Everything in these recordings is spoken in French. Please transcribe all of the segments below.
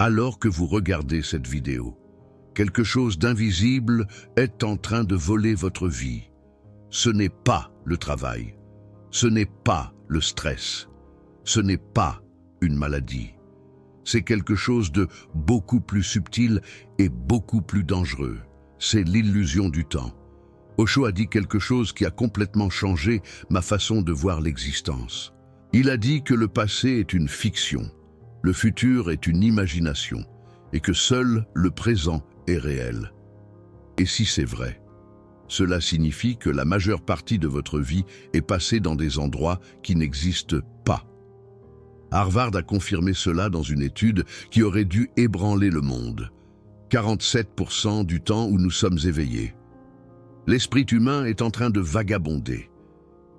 Alors que vous regardez cette vidéo, quelque chose d'invisible est en train de voler votre vie. Ce n'est pas le travail, ce n'est pas le stress, ce n'est pas une maladie. C'est quelque chose de beaucoup plus subtil et beaucoup plus dangereux. C'est l'illusion du temps. Osho a dit quelque chose qui a complètement changé ma façon de voir l'existence. Il a dit que le passé est une fiction, le futur est une imagination, et que seul le présent est réel. Et si c'est vrai, cela signifie que la majeure partie de votre vie est passée dans des endroits qui n'existent pas. Harvard a confirmé cela dans une étude qui aurait dû ébranler le monde. 47% du temps où nous sommes éveillés. L'esprit humain est en train de vagabonder.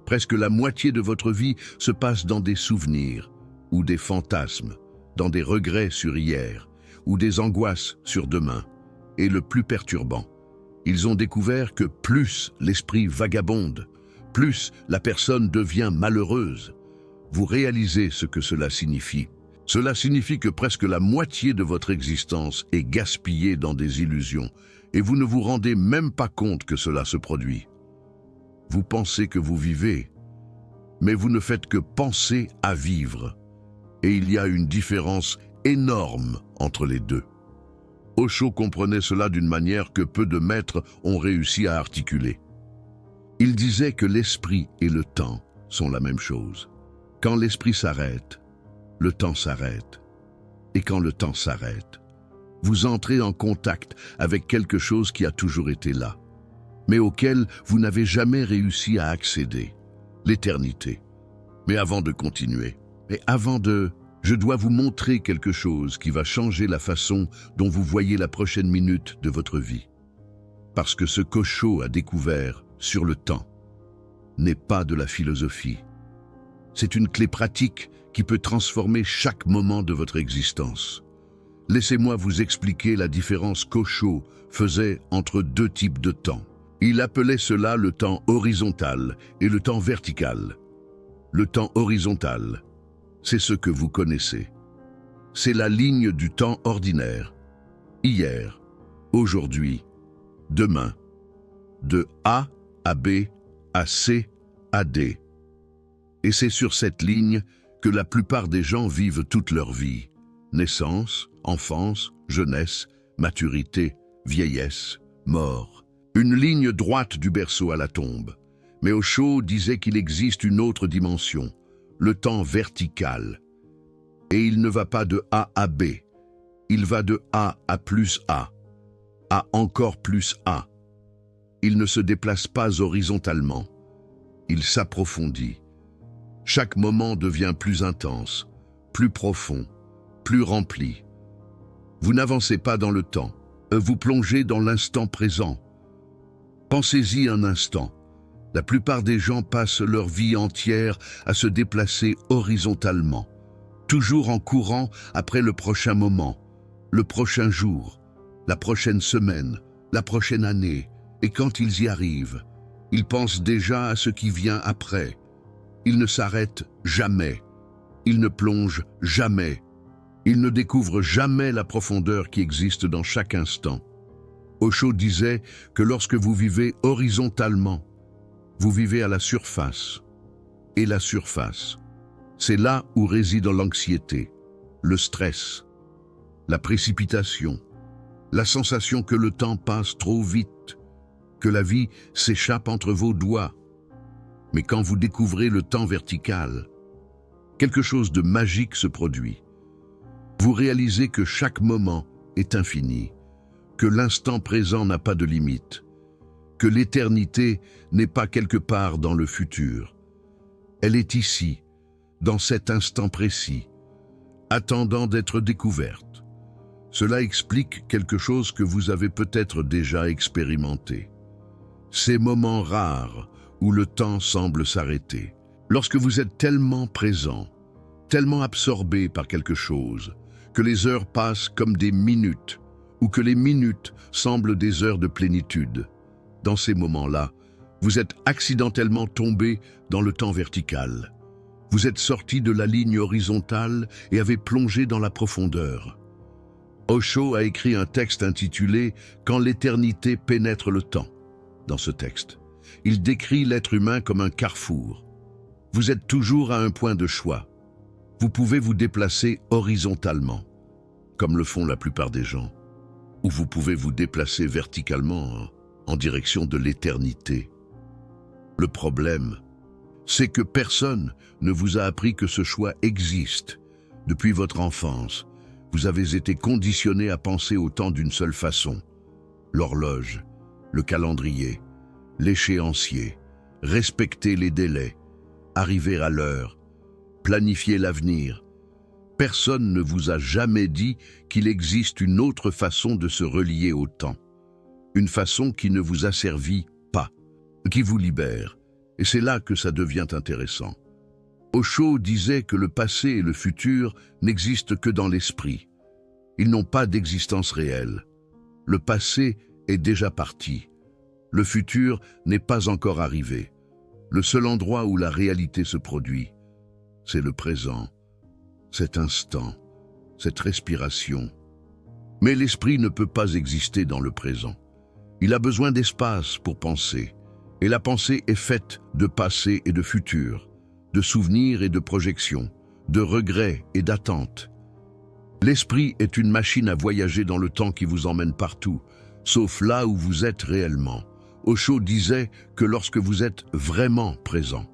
Presque la moitié de votre vie se passe dans des souvenirs ou des fantasmes, dans des regrets sur hier ou des angoisses sur demain. Et le plus perturbant, ils ont découvert que plus l'esprit vagabonde, plus la personne devient malheureuse. Vous réalisez ce que cela signifie. Cela signifie que presque la moitié de votre existence est gaspillée dans des illusions, et vous ne vous rendez même pas compte que cela se produit. Vous pensez que vous vivez, mais vous ne faites que penser à vivre. Et il y a une différence énorme entre les deux. Osho comprenait cela d'une manière que peu de maîtres ont réussi à articuler. Il disait que l'esprit et le temps sont la même chose. Quand l'esprit s'arrête, le temps s'arrête. Et quand le temps s'arrête, vous entrez en contact avec quelque chose qui a toujours été là, mais auquel vous n'avez jamais réussi à accéder, l'éternité. Mais avant de continuer, je dois vous montrer quelque chose qui va changer la façon dont vous voyez la prochaine minute de votre vie. Parce que ce qu'Osho a découvert sur le temps n'est pas de la philosophie. C'est une clé pratique qui peut transformer chaque moment de votre existence. Laissez-moi vous expliquer la différence qu'Osho faisait entre deux types de temps. Il appelait cela le temps horizontal et le temps vertical. Le temps horizontal, c'est ce que vous connaissez. C'est la ligne du temps ordinaire. Hier, aujourd'hui, demain. De A à B, à C, à D. Et c'est sur cette ligne que la plupart des gens vivent toute leur vie. Naissance, enfance, jeunesse, maturité, vieillesse, mort. Une ligne droite du berceau à la tombe. Mais Osho disait qu'il existe une autre dimension, le temps vertical. Et il ne va pas de A à B, il va de A à plus A, à encore plus A. Il ne se déplace pas horizontalement, il s'approfondit. Chaque moment devient plus intense, plus profond, plus rempli. Vous n'avancez pas dans le temps, vous plongez dans l'instant présent. Pensez-y un instant. La plupart des gens passent leur vie entière à se déplacer horizontalement, toujours en courant après le prochain moment, le prochain jour, la prochaine semaine, la prochaine année. Et quand ils y arrivent, ils pensent déjà à ce qui vient après. Ils ne s'arrêtent jamais. Ils ne plongent jamais. Ils ne découvrent jamais la profondeur qui existe dans chaque instant. Osho disait que lorsque vous vivez horizontalement, vous vivez à la surface. Et la surface, c'est là où réside l'anxiété, le stress, la précipitation, la sensation que le temps passe trop vite, que la vie s'échappe entre vos doigts. Mais quand vous découvrez le temps vertical, quelque chose de magique se produit. Vous réalisez que chaque moment est infini, que l'instant présent n'a pas de limite, que l'éternité n'est pas quelque part dans le futur. Elle est ici, dans cet instant précis, attendant d'être découverte. Cela explique quelque chose que vous avez peut-être déjà expérimenté. Ces moments rares où le temps semble s'arrêter. Lorsque vous êtes tellement présent, tellement absorbé par quelque chose, que les heures passent comme des minutes, ou que les minutes semblent des heures de plénitude. Dans ces moments-là, vous êtes accidentellement tombé dans le temps vertical. Vous êtes sorti de la ligne horizontale et avez plongé dans la profondeur. Osho a écrit un texte intitulé « Quand l'éternité pénètre le temps ». Dans ce texte, il décrit l'être humain comme un carrefour. Vous êtes toujours à un point de choix. Vous pouvez vous déplacer horizontalement, comme le font la plupart des gens, ou vous pouvez vous déplacer verticalement en direction de l'éternité. Le problème, c'est que personne ne vous a appris que ce choix existe. Depuis votre enfance, vous avez été conditionné à penser au temps d'une seule façon. L'horloge, le calendrier, l'échéancier, respecter les délais, arriver à l'heure, planifier l'avenir. Personne ne vous a jamais dit qu'il existe une autre façon de se relier au temps. Une façon qui ne vous asservit pas, qui vous libère. Et c'est là que ça devient intéressant. Osho disait que le passé et le futur n'existent que dans l'esprit. Ils n'ont pas d'existence réelle. Le passé est déjà parti. Le futur n'est pas encore arrivé. Le seul endroit où la réalité se produit, c'est le présent, cet instant, cette respiration. Mais l'esprit ne peut pas exister dans le présent. Il a besoin d'espace pour penser. Et la pensée est faite de passé et de futur, de souvenirs et de projections, de regrets et d'attentes. L'esprit est une machine à voyager dans le temps qui vous emmène partout, sauf là où vous êtes réellement. Osho disait que lorsque vous êtes vraiment présent,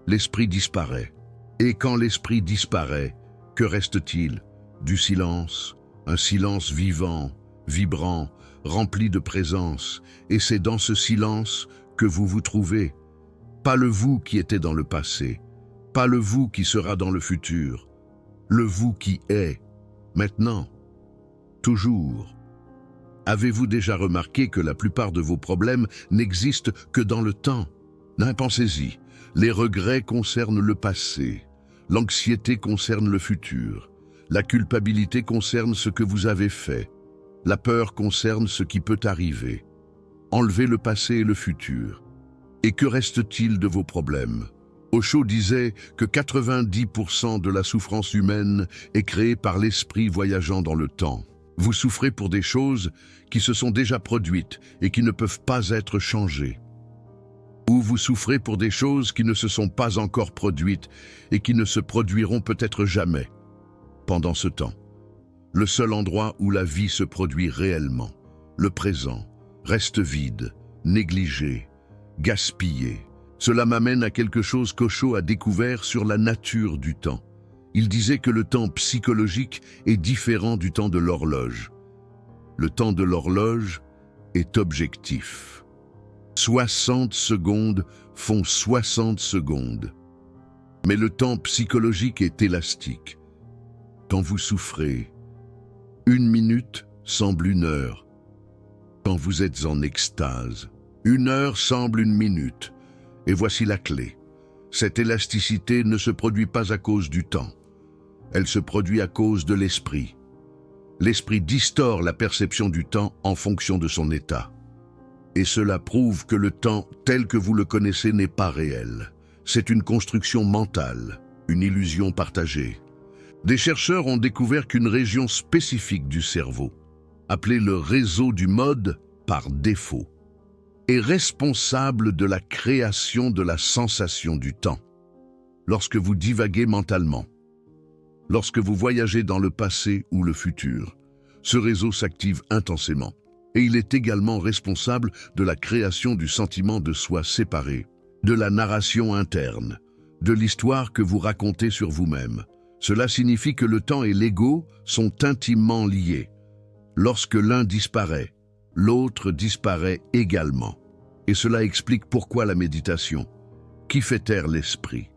l'esprit disparaît. Et quand l'esprit disparaît, que reste-t-il? Du silence, un silence vivant, vibrant, rempli de présence. Et c'est dans ce silence que vous vous trouvez. Pas le vous qui était dans le passé, pas le vous qui sera dans le futur, le vous qui est, maintenant, toujours. Avez-vous déjà remarqué que la plupart de vos problèmes n'existent que dans le temps? Pensez-y, les regrets concernent le passé, l'anxiété concerne le futur, la culpabilité concerne ce que vous avez fait, la peur concerne ce qui peut arriver. Enlevez le passé et le futur. Et que reste-t-il de vos problèmes? Osho disait que 90% de la souffrance humaine est créée par l'esprit voyageant dans le temps. Vous souffrez pour des choses qui se sont déjà produites et qui ne peuvent pas être changées. Ou vous souffrez pour des choses qui ne se sont pas encore produites et qui ne se produiront peut-être jamais. Pendant ce temps, le seul endroit où la vie se produit réellement, le présent, reste vide, négligé, gaspillé. Cela m'amène à quelque chose qu'Osho a découvert sur la nature du temps. Il disait que le temps psychologique est différent du temps de l'horloge. Le temps de l'horloge est objectif. 60 secondes font 60 secondes. Mais le temps psychologique est élastique. Quand vous souffrez, 1 minute semble 1 heure. Quand vous êtes en extase, 1 heure semble 1 minute. Et voici la clé. Cette élasticité ne se produit pas à cause du temps. Elle se produit à cause de l'esprit. L'esprit distord la perception du temps en fonction de son état. Et cela prouve que le temps tel que vous le connaissez n'est pas réel. C'est une construction mentale, une illusion partagée. Des chercheurs ont découvert qu'une région spécifique du cerveau, appelé le réseau du mode par défaut, est responsable de la création de la sensation du temps. Lorsque vous divaguez mentalement, lorsque vous voyagez dans le passé ou le futur, ce réseau s'active intensément et il est également responsable de la création du sentiment de soi séparé, de la narration interne, de l'histoire que vous racontez sur vous-même. Cela signifie que le temps et l'ego sont intimement liés. Lorsque l'un disparaît, l'autre disparaît également. Et cela explique pourquoi la méditation, qui fait taire l'esprit,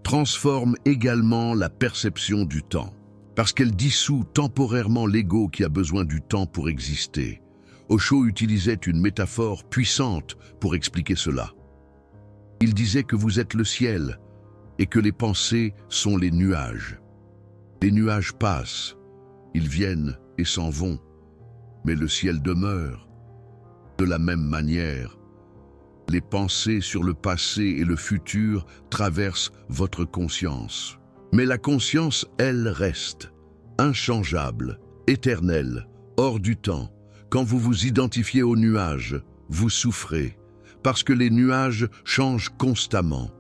transforme également la perception du temps, parce qu'elle dissout temporairement l'ego qui a besoin du temps pour exister. Osho utilisait une métaphore puissante pour expliquer cela. Il disait que vous êtes le ciel et que les pensées sont les nuages. Les nuages passent, ils viennent et s'en vont, mais le ciel demeure. De la même manière, les pensées sur le passé et le futur traversent votre conscience. Mais la conscience, elle, reste inchangeable, éternel, hors du temps. Quand vous vous identifiez aux nuages, vous souffrez, parce que les nuages changent constamment.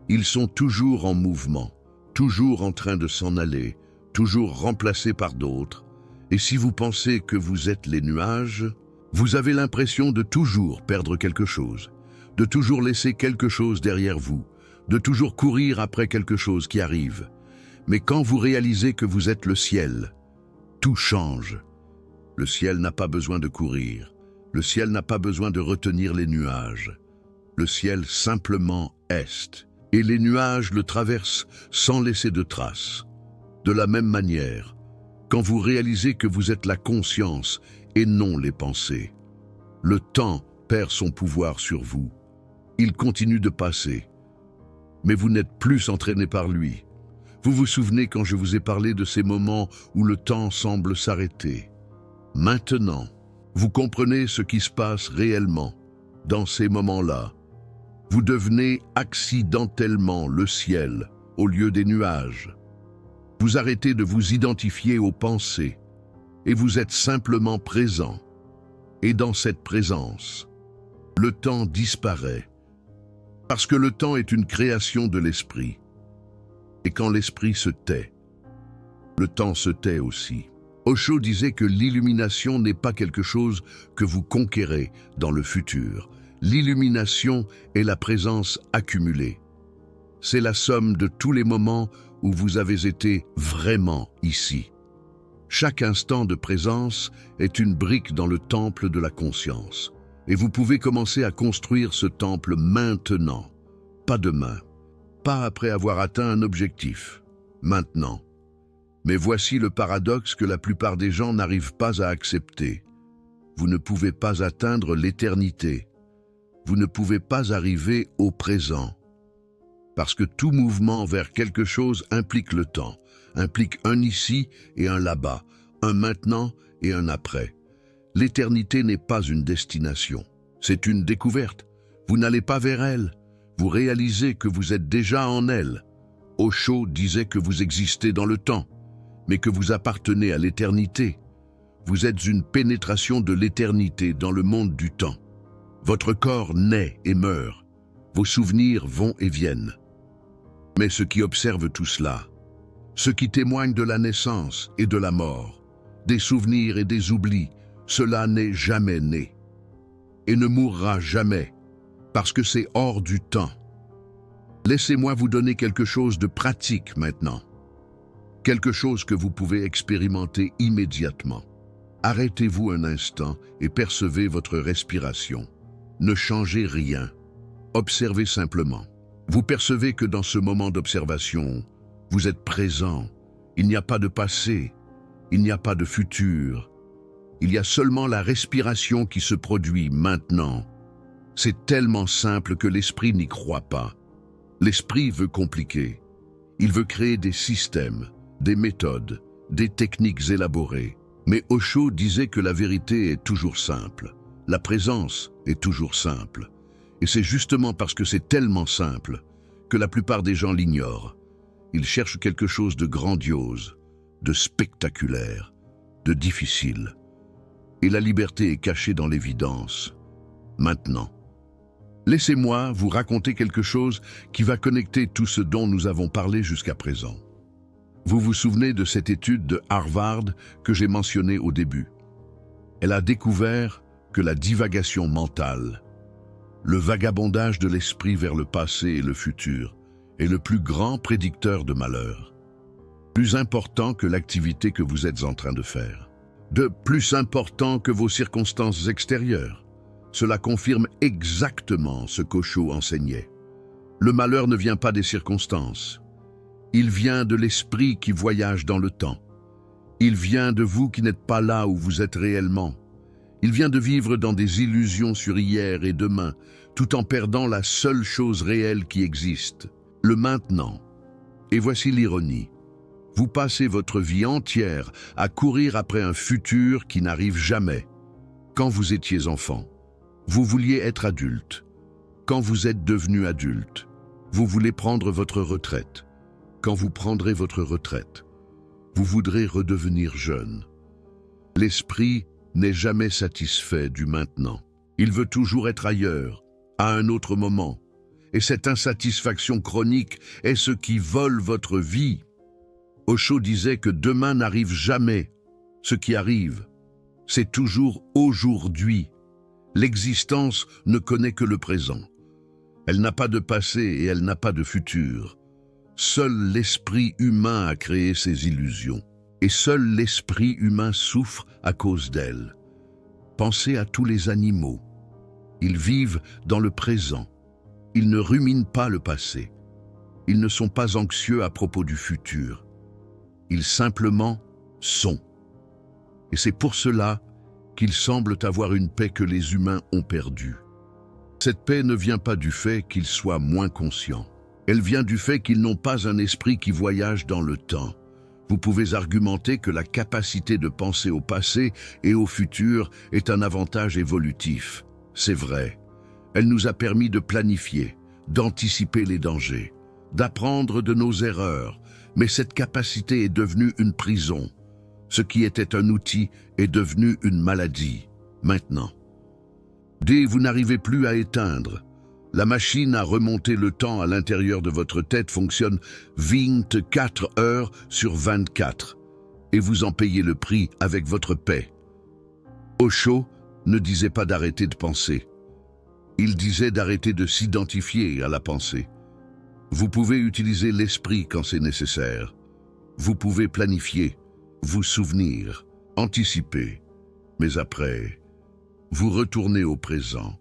Ils sont toujours en mouvement, toujours en train de s'en aller, toujours remplacés par d'autres. Et si vous pensez que vous êtes les nuages, vous avez l'impression de toujours perdre quelque chose, de toujours laisser quelque chose derrière vous, de toujours courir après quelque chose qui arrive. Mais quand vous réalisez que vous êtes le ciel, tout change. Le ciel n'a pas besoin de courir. Le ciel n'a pas besoin de retenir les nuages. Le ciel simplement est. Et les nuages le traversent sans laisser de traces. De la même manière, quand vous réalisez que vous êtes la conscience et non les pensées, le temps perd son pouvoir sur vous. Il continue de passer. Mais vous n'êtes plus entraîné par lui. Vous vous souvenez quand je vous ai parlé de ces moments où le temps semble s'arrêter. Maintenant, vous comprenez ce qui se passe réellement dans ces moments-là. Vous devenez accidentellement le ciel au lieu des nuages. Vous arrêtez de vous identifier aux pensées et vous êtes simplement présent. Et dans cette présence, le temps disparaît. Parce que le temps est une création de l'esprit. Et quand l'esprit se tait, le temps se tait aussi. Osho disait que l'illumination n'est pas quelque chose que vous conquérez dans le futur. L'illumination est la présence accumulée. C'est la somme de tous les moments où vous avez été vraiment ici. Chaque instant de présence est une brique dans le temple de la conscience. Et vous pouvez commencer à construire ce temple maintenant, pas demain, pas après avoir atteint un objectif, maintenant. Mais voici le paradoxe que la plupart des gens n'arrivent pas à accepter. Vous ne pouvez pas atteindre l'éternité. Vous ne pouvez pas arriver au présent. Parce que tout mouvement vers quelque chose implique le temps, implique un ici et un là-bas, un maintenant et un après. L'éternité n'est pas une destination, c'est une découverte. Vous n'allez pas vers elle, vous réalisez que vous êtes déjà en elle. Osho disait que vous existez dans le temps, mais que vous appartenez à l'éternité. Vous êtes une pénétration de l'éternité dans le monde du temps. Votre corps naît et meurt, vos souvenirs vont et viennent. Mais ceux qui observent tout cela, ceux qui témoignent de la naissance et de la mort, des souvenirs et des oublis, cela n'est jamais né et ne mourra jamais, parce que c'est hors du temps. Laissez-moi vous donner quelque chose de pratique maintenant, quelque chose que vous pouvez expérimenter immédiatement. Arrêtez-vous un instant et percevez votre respiration. Ne changez rien, observez simplement. Vous percevez que dans ce moment d'observation, vous êtes présent. Il n'y a pas de passé, il n'y a pas de futur. Il y a seulement la respiration qui se produit maintenant. C'est tellement simple que l'esprit n'y croit pas. L'esprit veut compliquer. Il veut créer des systèmes, des méthodes, des techniques élaborées. Mais Osho disait que la vérité est toujours simple. La présence est toujours simple. Et c'est justement parce que c'est tellement simple que la plupart des gens l'ignorent. Ils cherchent quelque chose de grandiose, de spectaculaire, de difficile. Et la liberté est cachée dans l'évidence. Maintenant, laissez-moi vous raconter quelque chose qui va connecter tout ce dont nous avons parlé jusqu'à présent. Vous vous souvenez de cette étude de Harvard que j'ai mentionnée au début? Elle a découvert que la divagation mentale, le vagabondage de l'esprit vers le passé et le futur, est le plus grand prédicteur de malheur, plus important que l'activité que vous êtes en train de faire, de plus important que vos circonstances extérieures. Cela confirme exactement ce qu'Osho enseignait. Le malheur ne vient pas des circonstances. Il vient de l'esprit qui voyage dans le temps. Il vient de vous qui n'êtes pas là où vous êtes réellement. Il vient de vivre dans des illusions sur hier et demain, tout en perdant la seule chose réelle qui existe, le maintenant. Et voici l'ironie. Vous passez votre vie entière à courir après un futur qui n'arrive jamais. Quand vous étiez enfant, vous vouliez être adulte. Quand vous êtes devenu adulte, vous voulez prendre votre retraite. Quand vous prendrez votre retraite, vous voudrez redevenir jeune. L'esprit n'est jamais satisfait du maintenant. Il veut toujours être ailleurs, à un autre moment. Et cette insatisfaction chronique est ce qui vole votre vie. Osho disait que demain n'arrive jamais. Ce qui arrive, c'est toujours aujourd'hui. L'existence ne connaît que le présent. Elle n'a pas de passé et elle n'a pas de futur. Seul l'esprit humain a créé ces illusions. Et seul l'esprit humain souffre à cause d'elles. Pensez à tous les animaux. Ils vivent dans le présent. Ils ne ruminent pas le passé. Ils ne sont pas anxieux à propos du futur. Ils simplement sont. Et c'est pour cela qu'ils semblent avoir une paix que les humains ont perdue. Cette paix ne vient pas du fait qu'ils soient moins conscients. Elle vient du fait qu'ils n'ont pas un esprit qui voyage dans le temps. Vous pouvez argumenter que la capacité de penser au passé et au futur est un avantage évolutif. C'est vrai. Elle nous a permis de planifier, d'anticiper les dangers, d'apprendre de nos erreurs. Mais cette capacité est devenue une prison. Ce qui était un outil est devenu une maladie, maintenant. Dès vous n'arrivez plus à éteindre. La machine à remonter le temps à l'intérieur de votre tête fonctionne 24 heures sur 24 et vous en payez le prix avec votre paix. Osho ne disait pas d'arrêter de penser. Il disait d'arrêter de s'identifier à la pensée. Vous pouvez utiliser l'esprit quand c'est nécessaire. Vous pouvez planifier, vous souvenir, anticiper. Mais après, vous retournez au présent.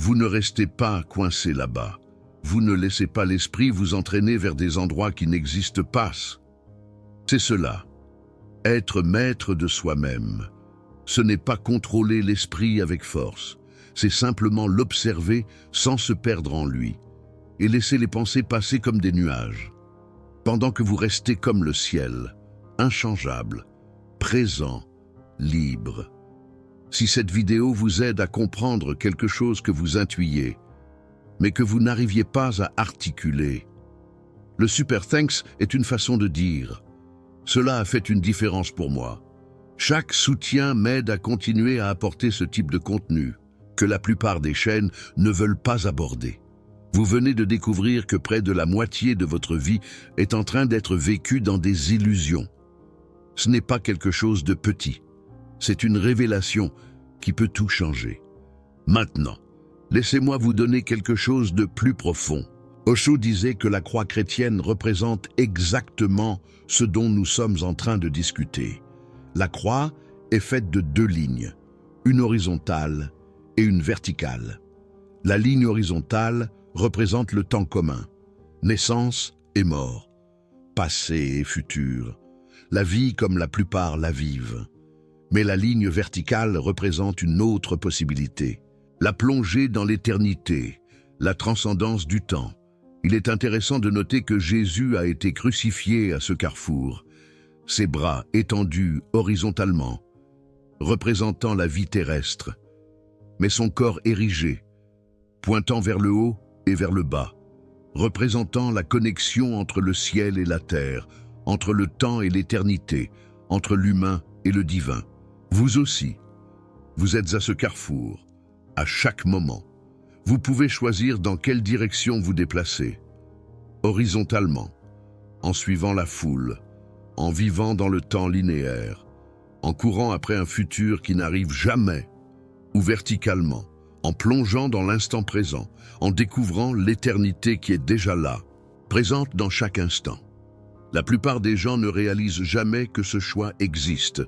Vous ne restez pas coincé là-bas. Vous ne laissez pas l'esprit vous entraîner vers des endroits qui n'existent pas. C'est cela. Être maître de soi-même. Ce n'est pas contrôler l'esprit avec force. C'est simplement l'observer sans se perdre en lui. Et laisser les pensées passer comme des nuages. Pendant que vous restez comme le ciel, inchangeable, présent, libre. Si cette vidéo vous aide à comprendre quelque chose que vous intuyez, mais que vous n'arriviez pas à articuler, le Super Thanks est une façon de dire « Cela a fait une différence pour moi ». Chaque soutien m'aide à continuer à apporter ce type de contenu que la plupart des chaînes ne veulent pas aborder. Vous venez de découvrir que près de la moitié de votre vie est en train d'être vécue dans des illusions. Ce n'est pas quelque chose de petit. C'est une révélation qui peut tout changer. Maintenant, laissez-moi vous donner quelque chose de plus profond. Osho disait que la croix chrétienne représente exactement ce dont nous sommes en train de discuter. La croix est faite de deux lignes, une horizontale et une verticale. La ligne horizontale représente le temps commun, naissance et mort, passé et futur, la vie comme la plupart la vivent. Mais la ligne verticale représente une autre possibilité, la plongée dans l'éternité, la transcendance du temps. Il est intéressant de noter que Jésus a été crucifié à ce carrefour, ses bras étendus horizontalement, représentant la vie terrestre, mais son corps érigé, pointant vers le haut et vers le bas, représentant la connexion entre le ciel et la terre, entre le temps et l'éternité, entre l'humain et le divin. Vous aussi, vous êtes à ce carrefour, à chaque moment. Vous pouvez choisir dans quelle direction vous déplacer. Horizontalement, en suivant la foule, en vivant dans le temps linéaire, en courant après un futur qui n'arrive jamais, ou verticalement, en plongeant dans l'instant présent, en découvrant l'éternité qui est déjà là, présente dans chaque instant. La plupart des gens ne réalisent jamais que ce choix existe.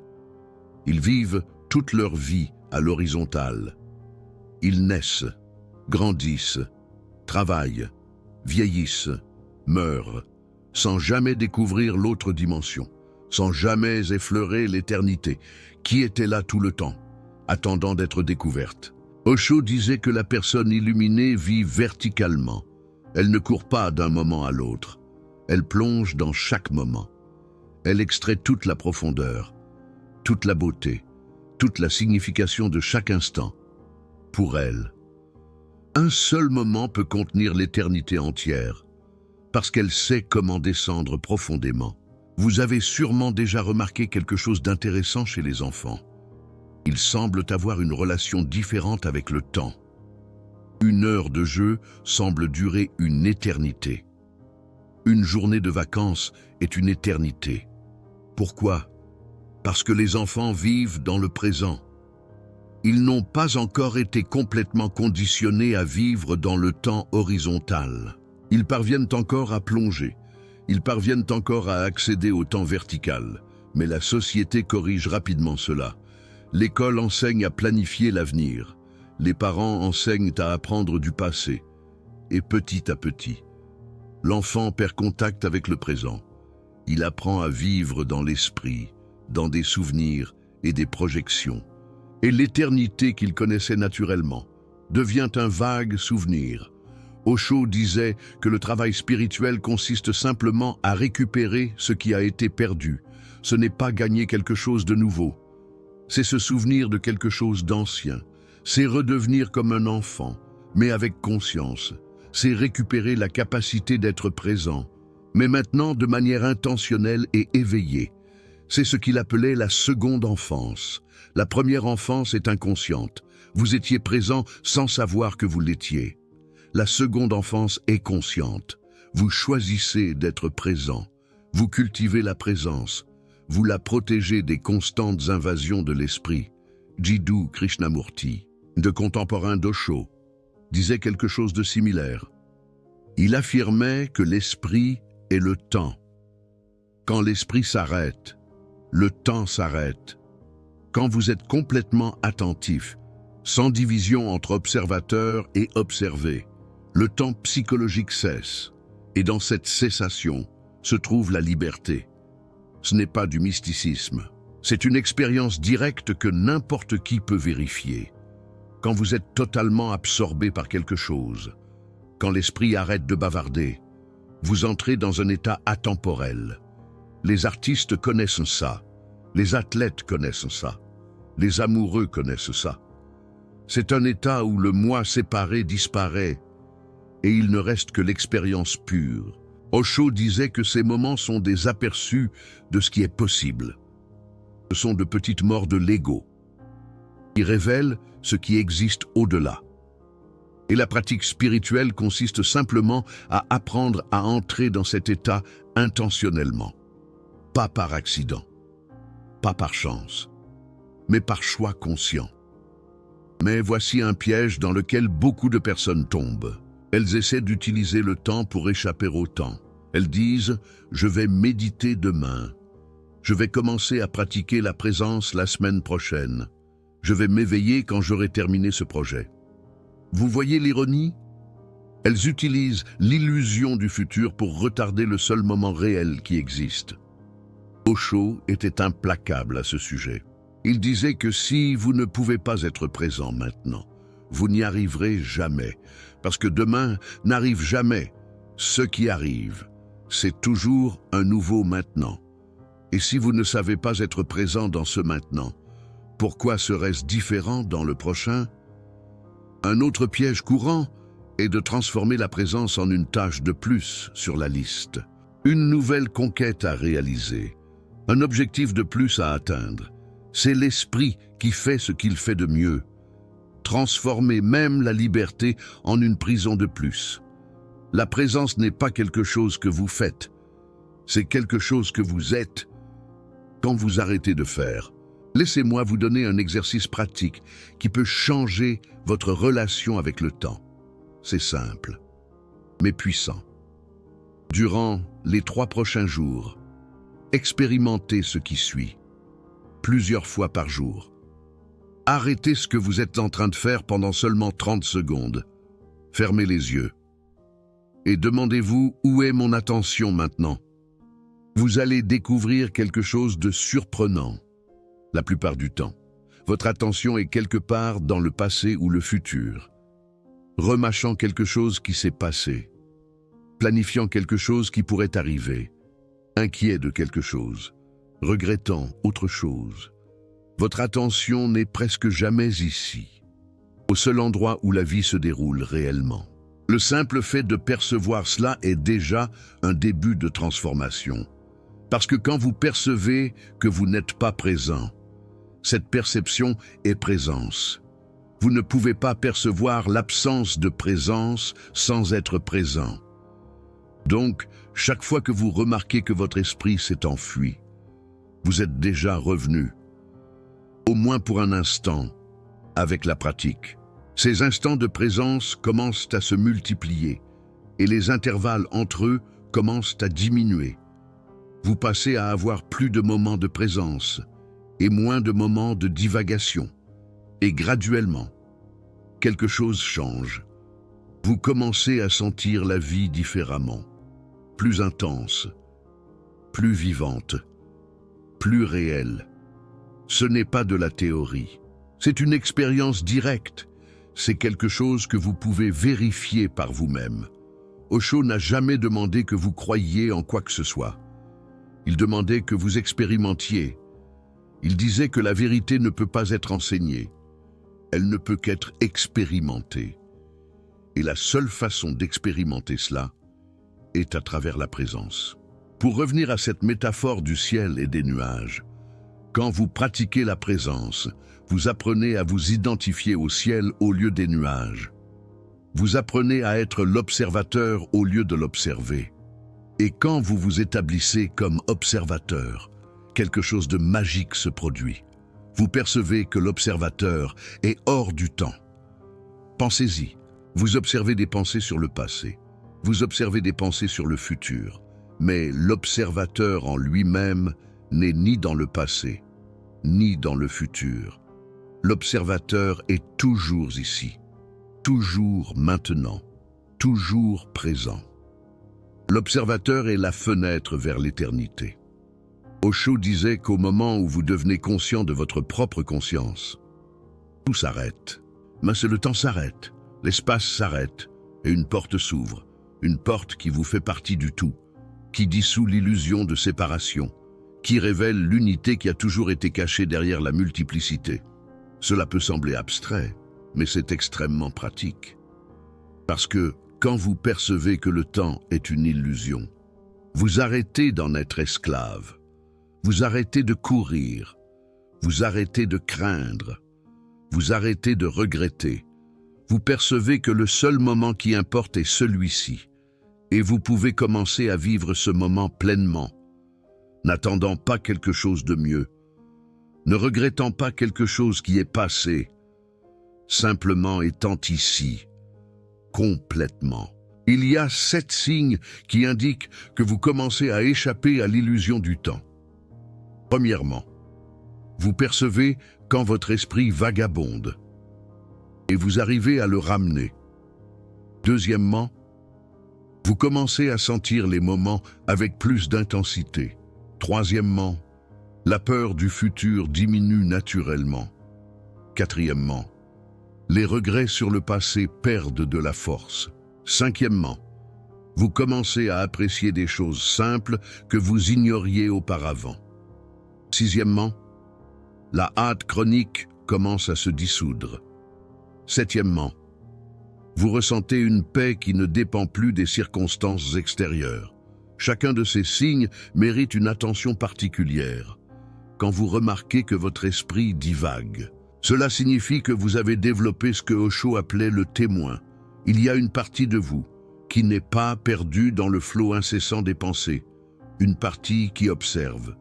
Ils vivent toute leur vie à l'horizontale. Ils naissent, grandissent, travaillent, vieillissent, meurent, sans jamais découvrir l'autre dimension, sans jamais effleurer l'éternité, qui était là tout le temps, attendant d'être découverte. Osho disait que la personne illuminée vit verticalement. Elle ne court pas d'un moment à l'autre. Elle plonge dans chaque moment. Elle extrait toute la profondeur, toute la beauté, toute la signification de chaque instant. Pour elle, un seul moment peut contenir l'éternité entière, parce qu'elle sait comment descendre profondément. Vous avez sûrement déjà remarqué quelque chose d'intéressant chez les enfants. Ils semblent avoir une relation différente avec le temps. 1 heure de jeu semble durer une éternité. Une journée de vacances est une éternité. Pourquoi? Parce que les enfants vivent dans le présent. Ils n'ont pas encore été complètement conditionnés à vivre dans le temps horizontal. Ils parviennent encore à plonger. Ils parviennent encore à accéder au temps vertical. Mais la société corrige rapidement cela. L'école enseigne à planifier l'avenir. Les parents enseignent à apprendre du passé. Et petit à petit, l'enfant perd contact avec le présent. Il apprend à vivre dans l'esprit, dans des souvenirs et des projections. Et l'éternité qu'il connaissait naturellement devient un vague souvenir. Osho disait que le travail spirituel consiste simplement à récupérer ce qui a été perdu. Ce n'est pas gagner quelque chose de nouveau. C'est se souvenir de quelque chose d'ancien. C'est redevenir comme un enfant, mais avec conscience. C'est récupérer la capacité d'être présent, mais maintenant de manière intentionnelle et éveillée. C'est ce qu'il appelait la seconde enfance. La première enfance est inconsciente. Vous étiez présent sans savoir que vous l'étiez. La seconde enfance est consciente. Vous choisissez d'être présent. Vous cultivez la présence. Vous la protégez des constantes invasions de l'esprit. Jiddu Krishnamurti, de contemporain d'Osho, disait quelque chose de similaire. Il affirmait que l'esprit est le temps. Quand l'esprit s'arrête, le temps s'arrête. Quand vous êtes complètement attentif, sans division entre observateur et observé, le temps psychologique cesse. Et dans cette cessation se trouve la liberté. Ce n'est pas du mysticisme. C'est une expérience directe que n'importe qui peut vérifier. Quand vous êtes totalement absorbé par quelque chose, quand l'esprit arrête de bavarder, vous entrez dans un état atemporel. Les artistes connaissent ça, les athlètes connaissent ça, les amoureux connaissent ça. C'est un état où le moi séparé disparaît et il ne reste que l'expérience pure. Osho disait que ces moments sont des aperçus de ce qui est possible. Ce sont de petites morts de l'ego qui révèlent ce qui existe au-delà. Et la pratique spirituelle consiste simplement à apprendre à entrer dans cet état intentionnellement. Pas par accident, pas par chance, mais par choix conscient. Mais voici un piège dans lequel beaucoup de personnes tombent. Elles essaient d'utiliser le temps pour échapper au temps. Elles disent « je vais méditer demain ». Je vais commencer à pratiquer la présence la semaine prochaine. Je vais m'éveiller quand j'aurai terminé ce projet. Vous voyez l'ironie? Elles utilisent l'illusion du futur pour retarder le seul moment réel qui existe. Osho était implacable à ce sujet. Il disait que si vous ne pouvez pas être présent maintenant, vous n'y arriverez jamais, parce que demain n'arrive jamais. Ce qui arrive, c'est toujours un nouveau maintenant. Et si vous ne savez pas être présent dans ce maintenant, pourquoi serait-ce différent dans le prochain? Un autre piège courant est de transformer la présence en une tâche de plus sur la liste. Une nouvelle conquête à réaliser, un objectif de plus à atteindre. C'est l'esprit qui fait ce qu'il fait de mieux. Transformer même la liberté en une prison de plus. La présence n'est pas quelque chose que vous faites, c'est quelque chose que vous êtes. Quand vous arrêtez de faire, laissez-moi vous donner un exercice pratique qui peut changer votre relation avec le temps. C'est simple, mais puissant. Durant les 3 prochains jours, expérimentez ce qui suit, plusieurs fois par jour. Arrêtez ce que vous êtes en train de faire pendant seulement 30 secondes. Fermez les yeux. Et demandez-vous où est mon attention maintenant. Vous allez découvrir quelque chose de surprenant. La plupart du temps, votre attention est quelque part dans le passé ou le futur, remâchant quelque chose qui s'est passé, planifiant quelque chose qui pourrait arriver, inquiet de quelque chose, regrettant autre chose. Votre attention n'est presque jamais ici, au seul endroit où la vie se déroule réellement. Le simple fait de percevoir cela est déjà un début de transformation. Parce que quand vous percevez que vous n'êtes pas présent, Cette perception est présence. Vous ne pouvez pas percevoir l'absence de présence sans être présent. Donc, chaque fois que vous remarquez que votre esprit s'est enfui, vous êtes déjà revenu, au moins pour un instant, avec la pratique. Ces instants de présence commencent à se multiplier et les intervalles entre eux commencent à diminuer. Vous passez à avoir plus de moments de présence et moins de moments de divagation. Et graduellement, quelque chose change. Vous commencez à sentir la vie différemment, plus intense, plus vivante, plus réelle. Ce n'est pas de la théorie, c'est une expérience directe. C'est quelque chose que vous pouvez vérifier par vous-même. Osho n'a jamais demandé que vous croyiez en quoi que ce soit. Il demandait que vous expérimentiez. Il disait que la vérité ne peut pas être enseignée. Elle ne peut qu'être expérimentée. Et la seule façon d'expérimenter cela est à travers la présence. Pour revenir à cette métaphore du ciel et des nuages, quand vous pratiquez la présence, vous apprenez à vous identifier au ciel au lieu des nuages. Vous apprenez à être l'observateur au lieu de l'observer. Et quand vous vous établissez comme observateur, quelque chose de magique se produit. Vous percevez que l'observateur est hors du temps. Pensez-y. Vous observez des pensées sur le passé. Vous observez des pensées sur le futur. Mais l'observateur en lui-même n'est ni dans le passé, ni dans le futur. L'observateur est toujours ici, toujours maintenant, toujours présent. L'observateur est la fenêtre vers l'éternité. Osho disait qu'au moment où vous devenez conscient de votre propre conscience, tout s'arrête. Mais le temps s'arrête, l'espace s'arrête et une porte s'ouvre, une porte qui vous fait partie du tout, qui dissout l'illusion de séparation, qui révèle l'unité qui a toujours été cachée derrière la multiplicité. Cela peut sembler abstrait, mais c'est extrêmement pratique. Parce que quand vous percevez que le temps est une illusion, vous arrêtez d'en être esclave. Vous arrêtez de courir, vous arrêtez de craindre, vous arrêtez de regretter. Vous percevez que le seul moment qui importe est celui-ci, et vous pouvez commencer à vivre ce moment pleinement, n'attendant pas quelque chose de mieux, ne regrettant pas quelque chose qui est passé, simplement étant ici, complètement. Il y a 7 signes qui indiquent que vous commencez à échapper à l'illusion du temps. Premièrement, vous percevez quand votre esprit vagabonde et vous arrivez à le ramener. Deuxièmement, vous commencez à sentir les moments avec plus d'intensité. Troisièmement, la peur du futur diminue naturellement. Quatrièmement, les regrets sur le passé perdent de la force. Cinquièmement, vous commencez à apprécier des choses simples que vous ignoriez auparavant. Sixièmement, la hâte chronique commence à se dissoudre. Septièmement, vous ressentez une paix qui ne dépend plus des circonstances extérieures. Chacun de ces signes mérite une attention particulière. Quand vous remarquez que votre esprit divague, cela signifie que vous avez développé ce que Osho appelait le témoin. Il y a une partie de vous qui n'est pas perdue dans le flot incessant des pensées, une partie qui observe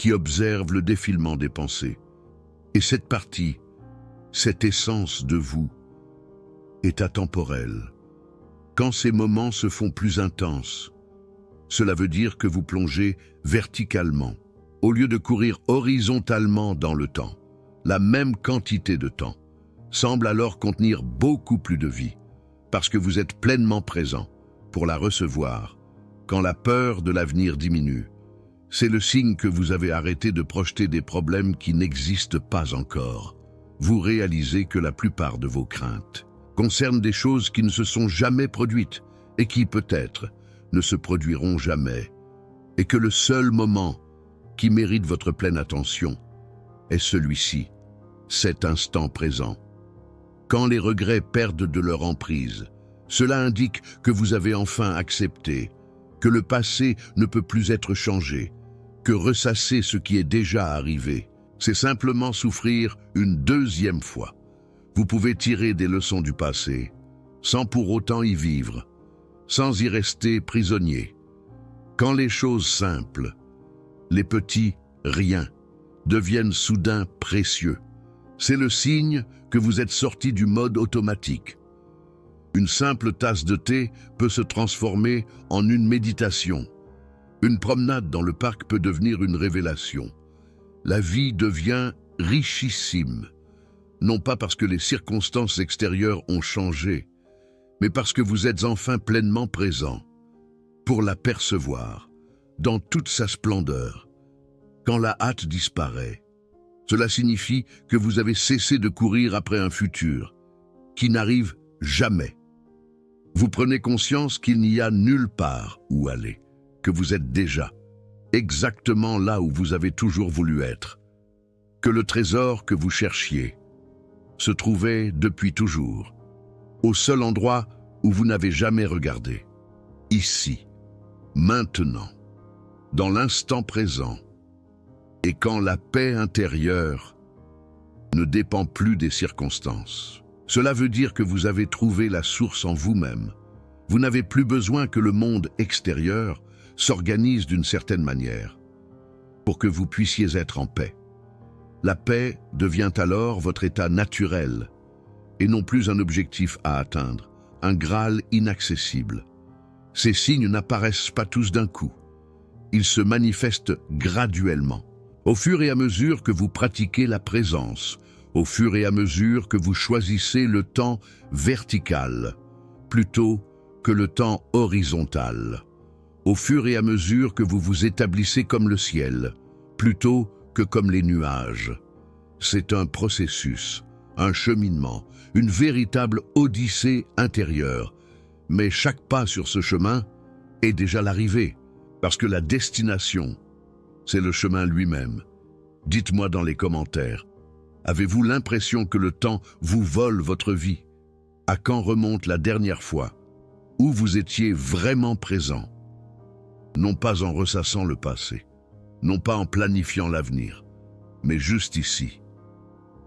le défilement des pensées. Et cette partie, cette essence de vous, est atemporelle. Quand ces moments se font plus intenses, cela veut dire que vous plongez verticalement, au lieu de courir horizontalement dans le temps. La même quantité de temps semble alors contenir beaucoup plus de vie, parce que vous êtes pleinement présent pour la recevoir quand la peur de l'avenir diminue. C'est le signe que vous avez arrêté de projeter des problèmes qui n'existent pas encore. Vous réalisez que la plupart de vos craintes concernent des choses qui ne se sont jamais produites et qui, peut-être, ne se produiront jamais, et que le seul moment qui mérite votre pleine attention est celui-ci, cet instant présent. Quand les regrets perdent de leur emprise, cela indique que vous avez enfin accepté que le passé ne peut plus être changé, que ressasser ce qui est déjà arrivé c'est simplement souffrir une deuxième fois. Vous pouvez tirer des leçons du passé, sans pour autant y vivre, sans y rester prisonnier. Quand les choses simples, les petits riens, deviennent soudain précieux, c'est le signe que vous êtes sorti du mode automatique. Une simple tasse de thé peut se transformer en une méditation. Une promenade dans le parc peut devenir une révélation. La vie devient richissime, non pas parce que les circonstances extérieures ont changé, mais parce que vous êtes enfin pleinement présent pour la percevoir dans toute sa splendeur. Quand la hâte disparaît, cela signifie que vous avez cessé de courir après un futur qui n'arrive jamais. Vous prenez conscience qu'il n'y a nulle part où aller, que vous êtes déjà exactement là où vous avez toujours voulu être, que le trésor que vous cherchiez se trouvait depuis toujours, au seul endroit où vous n'avez jamais regardé, ici, maintenant, dans l'instant présent. Et quand la paix intérieure ne dépend plus des circonstances, cela veut dire que vous avez trouvé la source en vous-même. Vous n'avez plus besoin que le monde extérieur s'organise d'une certaine manière pour que vous puissiez être en paix. La paix devient alors votre état naturel et non plus un objectif à atteindre, un Graal inaccessible. Ces signes n'apparaissent pas tous d'un coup. Ils se manifestent graduellement, au fur et à mesure que vous pratiquez la présence, au fur et à mesure que vous choisissez le temps vertical plutôt que le temps horizontal, au fur et à mesure que vous vous établissez comme le ciel plutôt que comme les nuages. C'est un processus, un cheminement, une véritable odyssée intérieure. Mais chaque pas sur ce chemin est déjà l'arrivée, parce que la destination, c'est le chemin lui-même. Dites-moi dans les commentaires, avez-vous l'impression que le temps vous vole votre vie? À quand remonte la dernière fois où vous étiez vraiment présent? Non pas en ressassant le passé, non pas en planifiant l'avenir, mais juste ici,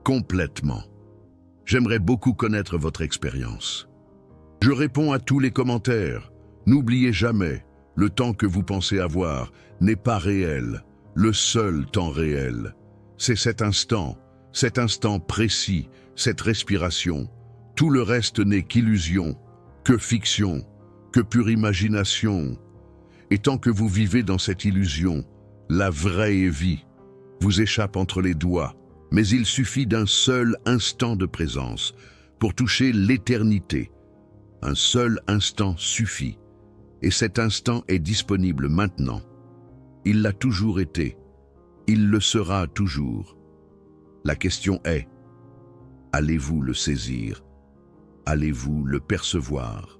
complètement. J'aimerais beaucoup connaître votre expérience. Je réponds à tous les commentaires. N'oubliez jamais, le temps que vous pensez avoir n'est pas réel. Le seul temps réel, c'est cet instant précis, cette respiration. Tout le reste n'est qu'illusion, que fiction, que pure imagination. Et tant que vous vivez dans cette illusion, la vraie vie vous échappe entre les doigts. Mais il suffit d'un seul instant de présence pour toucher l'éternité. Un seul instant suffit, et cet instant est disponible maintenant. Il l'a toujours été, il le sera toujours. La question est, allez-vous le saisir? Allez-vous le percevoir?